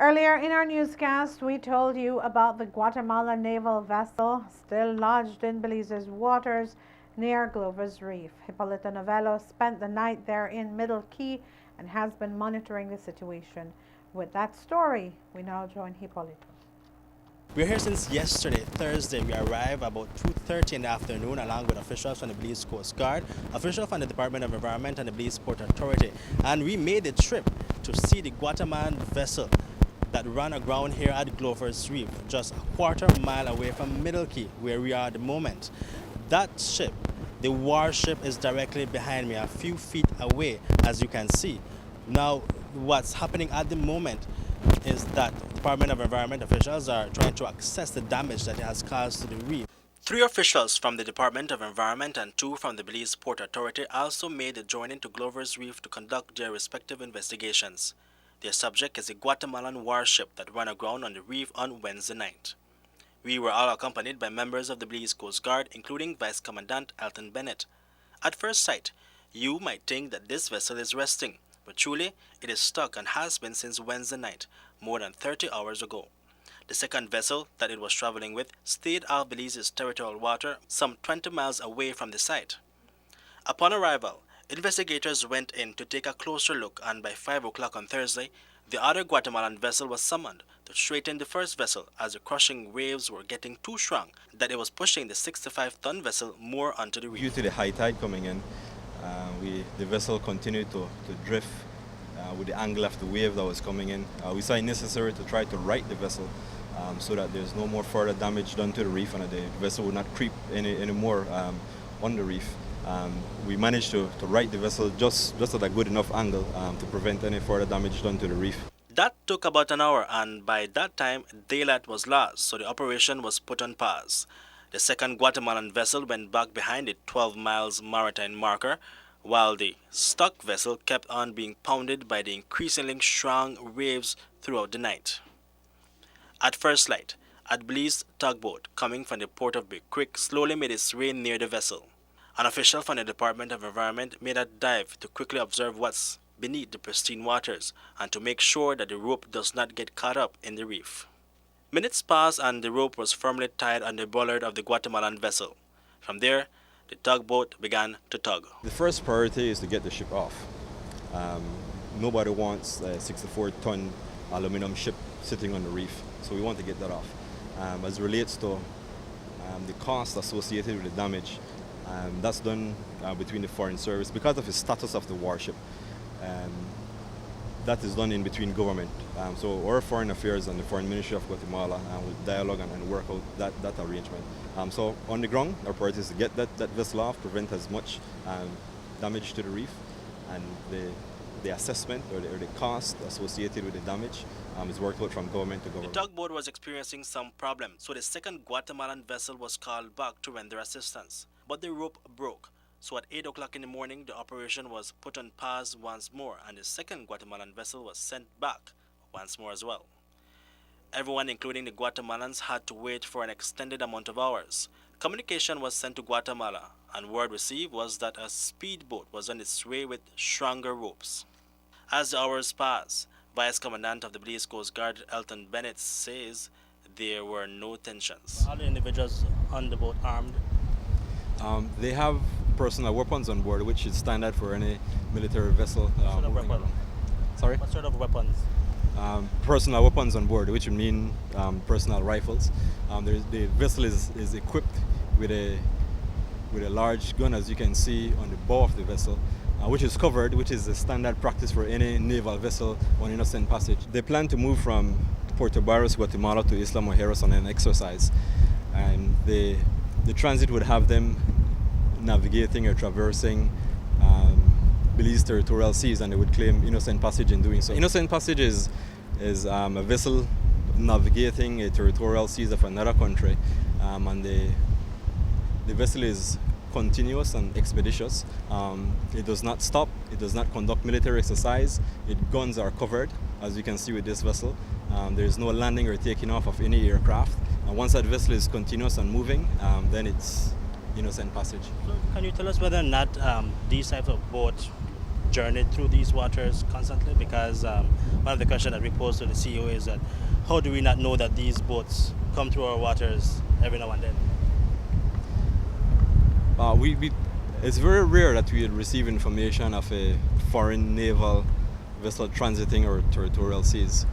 Earlier in our newscast, we told you about the Guatemalan naval vessel still lodged in Belize's waters near Glover's Reef. Hipólito Novello spent the night there in Middle Key and has been monitoring the situation. With that story, we now join Hipólito. We're here since yesterday, Thursday. We arrived about 2:30 in the afternoon along with officials from the Belize Coast Guard, officials from the Department of Environment and the Belize Port Authority. And we made the trip to see the Guatemalan vessel that ran aground here at Glover's Reef, just a quarter mile away from Middle Key, where we are at the moment. That ship, the warship, is directly behind me, a few feet away, as you can see. Now, what's happening at the moment is that Department of Environment officials are trying to assess the damage that it has caused to the reef. 3 officials from the Department of Environment and 2 from the Belize Port Authority also made the journey to Glover's Reef to conduct their respective investigations. Their subject is a Guatemalan warship that ran aground on the reef on Wednesday night. We were all accompanied by members of the Belize Coast Guard, including Vice Commandant Elton Bennett. At first sight, you might think that this vessel is resting, but truly it is stuck and has been since Wednesday night, more than 30 hours ago. The second vessel that it was traveling with stayed off Belize's territorial water some 20 miles away from the site. Upon arrival, investigators went in to take a closer look, and by 5 o'clock on Thursday, the other Guatemalan vessel was summoned to straighten the first vessel as the crushing waves were getting too strong that it was pushing the 65-ton vessel more onto the reef. Due to the high tide coming in, the vessel continued to drift with the angle of the wave that was coming in. We saw it necessary to try to right the vessel so that there's no more further damage done to the reef and the vessel would not creep anymore on the reef. We managed to right the vessel just at a good enough angle to prevent any further damage done to the reef. That took about an hour, and by that time daylight was lost, so the operation was put on pause. The second Guatemalan vessel went back behind the 12 miles maritime marker, while the stuck vessel kept on being pounded by the increasingly strong waves throughout the night. At first light, a Belize tugboat coming from the port of Big Creek slowly made its way near the vessel. An official from the Department of Environment made a dive to quickly observe what's beneath the pristine waters and to make sure that the rope does not get caught up in the reef. Minutes passed and the rope was firmly tied on the bollard of the Guatemalan vessel. From there, the tugboat began to tug. The first priority is to get the ship off. Nobody wants a 64-ton aluminum ship sitting on the reef, so we want to get that off. As it relates to the cost associated with the damage, that's done between the Foreign Service. Because of the status of the warship, that is done in between government. So our Foreign Affairs and the Foreign Ministry of Guatemala will dialogue and work out that arrangement. So on the ground, our priority is to get that vessel off, prevent as much damage to the reef, and the assessment or the cost associated with the damage is worked out from government to government. The tugboat was experiencing some problems, so the second Guatemalan vessel was called back to render assistance. But the rope broke, so at 8 o'clock in the morning, the operation was put on pause once more, and the second Guatemalan vessel was sent back once more as well. Everyone, including the Guatemalans, had to wait for an extended amount of hours. Communication was sent to Guatemala, and word received was that a speedboat was on its way with stronger ropes. As the hours passed, Vice Commandant of the Belize Coast Guard Elton Bennett says there were no tensions. All the individuals on the boat armed? They have personal weapons on board, which is standard for any military vessel. What sort of weapons? Sorry? What sort of weapons? Personal weapons on board, which would mean personal rifles. The vessel is equipped with a large gun, as you can see on the bow of the vessel, which is covered, which is a standard practice for any naval vessel on innocent passage. They plan to move from Puerto Barros, Guatemala to Isla Mujeres on an exercise, and the transit would have them navigating or traversing Belize territorial seas, and they would claim innocent passage in doing so. Innocent passage is a vessel navigating a territorial seas of another country, and the vessel is continuous and expeditious. It does not stop, it does not conduct military exercise, its guns are covered, as you can see with this vessel. There is no landing or taking off of any aircraft. And once that vessel is continuous and moving, then it's innocent passage. So can you tell us whether or not these types of boats journeyed through these waters constantly? Because one of the questions that we posed to the CEO is that how do we not know that these boats come through our waters every now and then? It's very rare that we receive information of a foreign naval vessel transiting our territorial seas.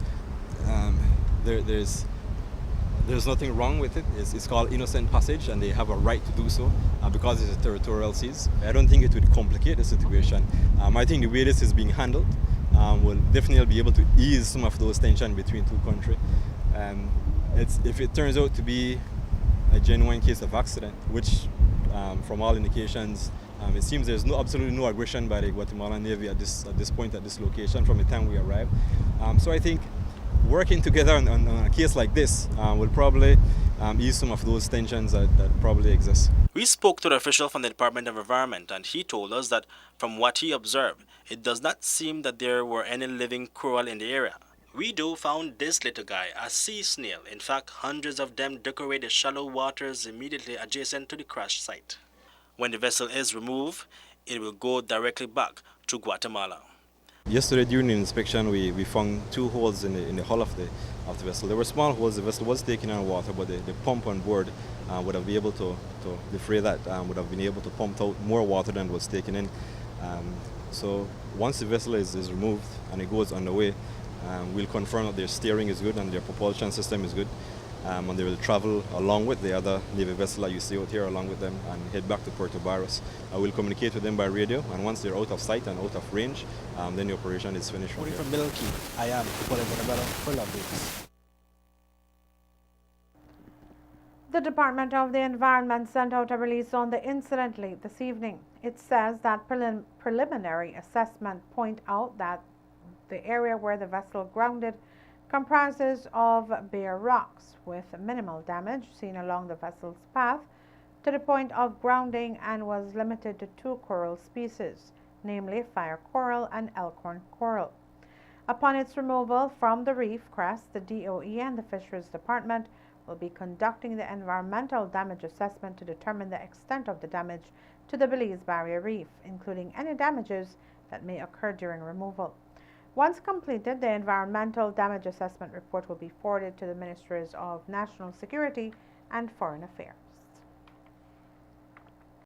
There's nothing wrong with it. It's called innocent passage, and they have a right to do so because it's a territorial seas. I don't think it would complicate the situation. I think the way this is being handled will definitely be able to ease some of those tension between two countries. If it turns out to be a genuine case of accident, which from all indications, it seems there's absolutely no aggression by the Guatemalan Navy at this point, at this location, from the time we arrived. So I think working together on a case like this will probably ease some of those tensions that probably exist. We spoke to the official from the Department of Environment, and he told us that from what he observed, it does not seem that there were any living coral in the area. We found this little guy, a sea snail. In fact, hundreds of them decorate the shallow waters immediately adjacent to the crash site. When the vessel is removed, it will go directly back to Guatemala. Yesterday during the inspection, we found two holes in the hull of the vessel. There were small holes. The vessel was taking on water, but the pump on board would have been able to defray that, would have been able to pump out more water than was taken in. So once the vessel is removed and it goes on the way, we'll confirm that their steering is good and their propulsion system is good. And they will travel along with the other Navy vessel that you see out here along with them and head back to Puerto Barros. I will communicate with them by radio, and once they're out of sight and out of range, then the operation is finished. From Milky, I am full updates. The Department of the Environment sent out a release on the incident late this evening. It says that preliminary assessment point out that the area where the vessel grounded comprises of bare rocks with minimal damage seen along the vessel's path to the point of grounding, and was limited to two coral species, namely fire coral and elkhorn coral. Upon its removal from the reef crest, the DOE and the Fisheries Department will be conducting the environmental damage assessment to determine the extent of the damage to the Belize Barrier Reef, including any damages that may occur during removal. Once completed, the environmental damage assessment report will be forwarded to the Ministries of National Security and Foreign Affairs.